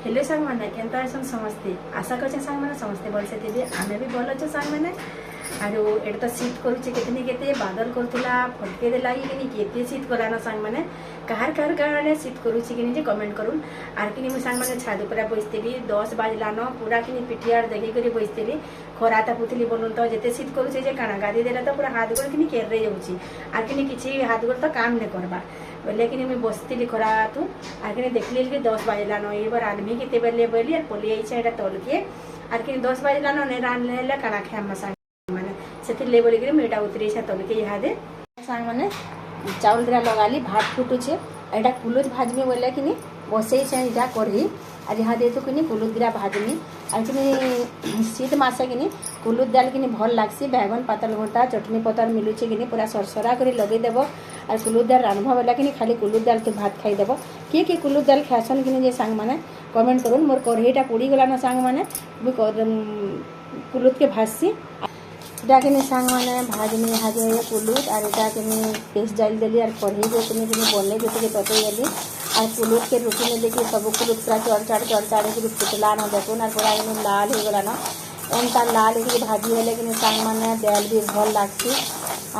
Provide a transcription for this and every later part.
hello सांग मैंने केनता अछन समस्ते आशा कर सांग मैंने समस्ते भलसे थे आमे भी भल अच्छे सांग मैंने आरो एट तो शीत करुचे केतनी केते बादल करथुला फटके देला कि केते शीत कराना सांग मैंने कहार कहार कारण शीत करुचे कि जे कमेंट करूँ आर कि सांग मैंने छाद पूरा बसती 10 बाजलान पूरा कि पिटियार देखी कर बसती खरा तापुली बोलूँ तो जिते शीत करुचे जे काना गाधी देला तो पूरा हाथ गोड़ कि केरे जाऊँगी आर कि किसी हाथ गोड़ तो काम नहीं करवा बोले कि मुझे बसती खरा तू आर कि देखली कि 10 बाजलान ये बार आदमी के बेले बोली और पलि आई तल के आर कि 10 बाजलान ने रांधले काना खाए सांग मैंने से बोलिक मुझे उतरी तल के इहादे सांग मैंने चाउल दिरा लगाली भात फुटुचे एटा कुलुत भाजमी बोले कि बसई से कढ़ी और यहाँ दे तो कि कुलुत दिरा भाजमी और कि शीत मासे कि कुलुत दाल कि भल लगसी बैगन पातल घंटा चटनी पतर मिलूचे कि पूरा सरसरा कर लगेदेव और कुलुत दाल रांधब बोला कि खाली कुलुत दाल तो भात खाईदेव किए कुलुत दाल खासन कि सांग मैंने कमेंट करूँ मोर कढ़ईटा पोड़ी गलान सांग मैंने कुलुत के भाजसी इटा कि सांग मैंने भाजमी हाजे कुलुत और इटा कि पेस्ट डाल देली और कढ़ई को कि बने जो ततई देली और कुलुत के रुटी में देखिए सब कुलुत पूरा चढ़ कि फुटला न देखुन और पूरा लाल हो गलान एमता लाल हो भाजी हेले कि सांग मैंने दाल भी भल लगसी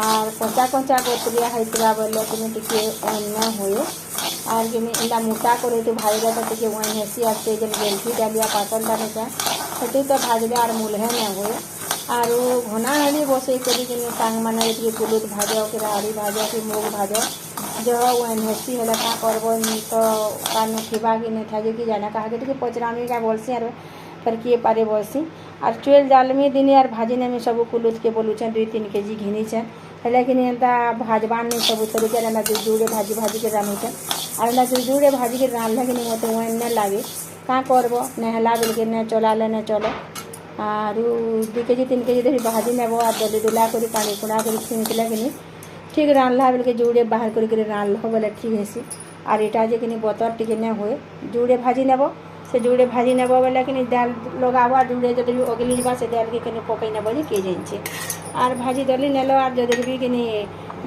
और कचा कचा कतरिया होता बोले कि अन्न हुए और कि इला मोटा करे तो भाई तो टी वन हेसी और जेन गेंठी डालिया पातलटा नहीं से तो भाजले और मुलहे न हुए और घना हाली बसई करी सांग मैंने कुलुत भाज कि राड़ी भाज कि मुग भाज जो वन हेसी है क्या करब तो कान थीबा कि नहीं था कि जाना कहा कि पचरामी का बोलसी और फिर किए पारे बोलसी और चुएल जालमी दिन यार भाजी ने सब कुलुत के बोलुचे 2-3 केजी घिनीचे हेल्ला कि एंता भाजबान नहीं सब तरीके ना जुड़े भाजी भाजी के रांधुचे और जुड़े भाजी के रांधला कि मत वन नहीं लगे क्या करब नहला बिल के नहीं चलाले नहीं चले और 2 केजी 3 केजी धरी भाजी नेब और दली दुला कर पानी कुड़ा कर छिंकले कि ठीक रांधला बेल के जुड़े बाहर कर रांधल बोले ठीक है और इटा जे कि बतर टी नहीं हुए जुड़े भाजी नेब से जुड़े भाजी नेब बोले कि दाल लगावा जुड़े जो अगली जा से दाल के पकई नेब जे के जाइए और भाजी दली नेल और जो भी कि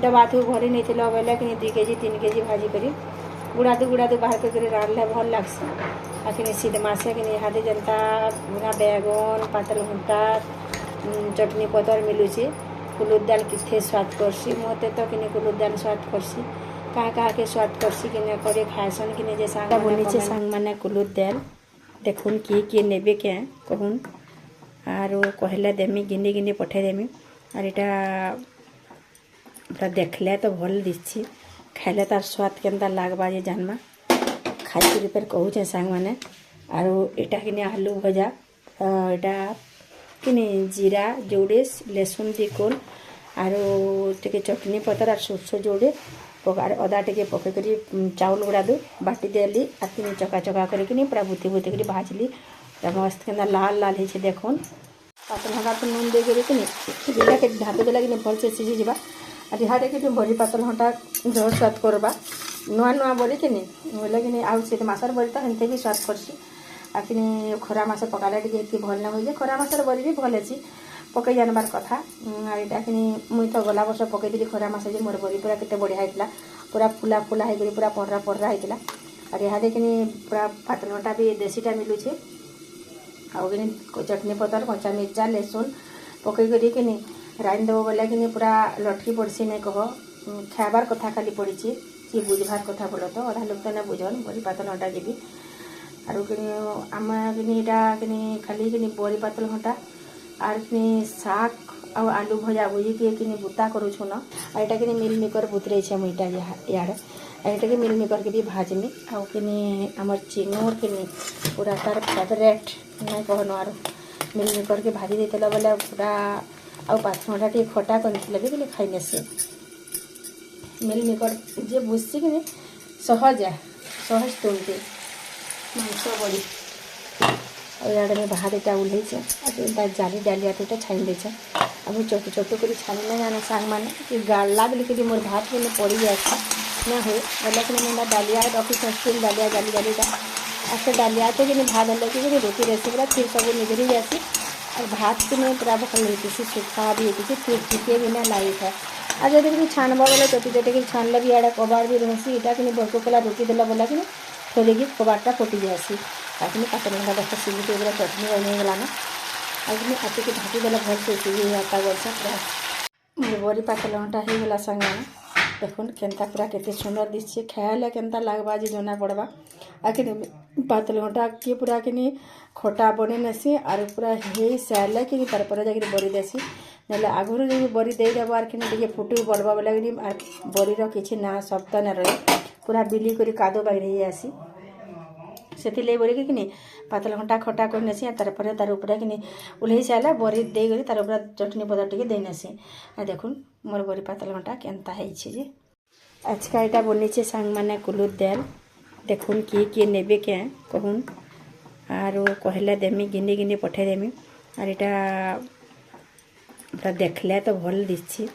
डबाथु भरी नहीं थी बोले कि 2 केजी 3 केजी भाजी करी गुड़ा बाहर कर रांधले भल लगसी आखिर शीत मासे कि इहादे जनता पूरा बैगन पातल घंटा चटनी पतर मिलूचे कुलुत दाल किथे स्वाद करसी मते तो कि कुलुत दाल स्वाद करसी क्या के स्वाद करसी कि करे खाएसन कि जे सांग बोलीचे सांग मैंने कुलुत दाल देखुन किए नेबे क्या कहून और कहले देमी गिनी गिनी पठे देमी और इटा पूरा देखले तो भल दिसी खाइले तार स्वाद केनता लागबा जे जानमा खाई फिर कहूचे सांग मैंने और इटा कि आलू भजा इटा कि जीरा जोड़े लसुन दी कोल और टे चटनी पतर और सोरसो जोड़े अदा टे पकईकरी चाउल गुड़ा दो बाटी देली और कि चका चका करके पूरा बुती बुती कर भाजली मस्त के लाल लाल हो देखुन पातल घंटा तो नून देकर कि ढापी देला कि भल से सीझी जा और यहाँ कि बड़ी पातल घंटा जड़ स्वाद करवा नुआ नुआ बड़ी कि बोले कि आउ शीत मासर बड़ी तो हेन्ते भी स्वाद करसी आखिर खरा मास पकाले टे भल ना हो खरा मासर बड़ी भी भल अच्छी पकई जानबार कथा और इटा कि मुई तो गला वर्ष पकईदी खरा मास मोर बड़ी पूरा केते बढ़िया होता पूरा फुला फुला हो पूरा पर्रा पर्रा होता और यहाँ कि पूरा पातल घंटा भी देसीटा मिलूचे आउ कि चटनी पतर कचा मिर्चा लसुन पकईकरी कि रांधिदेव बोले कि पूरा लटकी पड़सी नहीं कह खाबार कथा खाली पड़ी किए बुझबार कथा बोल तो अधा लोग तो नहीं बुझन बड़ी पातल घंटा जी और कि आम कि खाली कि बड़ी पातल घंटा और कि शाक और आलू भजा भुजी कि बुता करूँ न और यहाँ कि मिल मेकर बुतरे मुईटा इे एटा कि मिल मेकर के भी भाजमी आउ कि आमर चिनोर कि पूरा तार फेवरेट नहीं कहन और मिल मेकर के भाजी देते बोले पूरा आउ 5 घंटा टे खटा कर भी खाई नेसी मिल मेकर जे बुझसी कि सहज सहज तुमते मांस बड़ी और यहाँ में भात इटा उल्लैसे और जाली डालिया तो छानी देचे अब छोटू छोटू कर छानी ना जाना सांग मैंने कि गाड़ला बोले कि मोर भात में पड़ी जाए ना हुए बोले कि मैं डालिया रखी स्टील डालिया जाली जालीटा और से डालिया तो कि भात डाल कि रोटी रेसी पूरा फिर सब निगरी जासी और भात कि पूरा भल होती सुखा भी होती फिर टिके भी ना लाई था और जब कि छानबा बोले चटी चटी छानले भी आड़ा कबार भी रही इटा कि बड़को कला रोटी देला बोला कि खोलिकी कबाटा फुटी जाएसी ताकि पातल घंटा देख सिझी पूरा चटनी बन ना आगे हाथी के ढाकी देला भल से सिझी जाता गलसा पूरा बड़ी पातल घंटा हो गला संगे देखुन केनता पूरा केते सुंदर दिशे खाएले केनता लागबा जे जना पड़बा आके पातल घंटा के पूरा के खोटा बने नसी और पूरा हे सारे कि तार पर जाके बड़ी देसी नले आगुर जो बड़ी दे देबो आर के फुटू बढ़बा बेला आर बड़ी किछि ना सप्ताह न रहे पूरा बिली करी कादो बाहरी आसी से बड़ी कि पातल घंटा खटा कर नेसी तार पर तार ऊपर कि उल्हे सारा बड़ी दे गली तार ऊपर चटनी पदा टे दे नेसी देखुन मोर बड़ी पातल घंटा केनता है आज का यहाँ बनी सांग मैंने कुलुत दाल देखुन किए नेबे क्या कहून आरो कहले देमी गिनी गिनी पठेदेमी और यहाँ पूरा देखले तो भल दिसी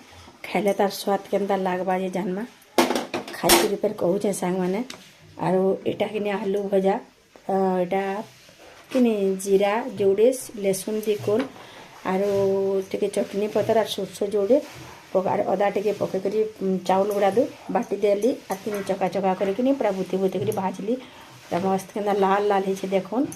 खाइले तार स्वाद केनता लागबा जे जानमा खाई फिर कहूचे सांग मैंने आरो एटा कि आलू भजा यहाँ कि जीरा जोड़े लहसुन दी कोल आरो टे चटनी पतर और सोर्स जोड़े और अदा टे पकई कर चाउल गुड़ा दो बाटी देली आर कि चका चका करके पूरा बुती बुती कर भाजली मस्त के लाल लाल हो देखुन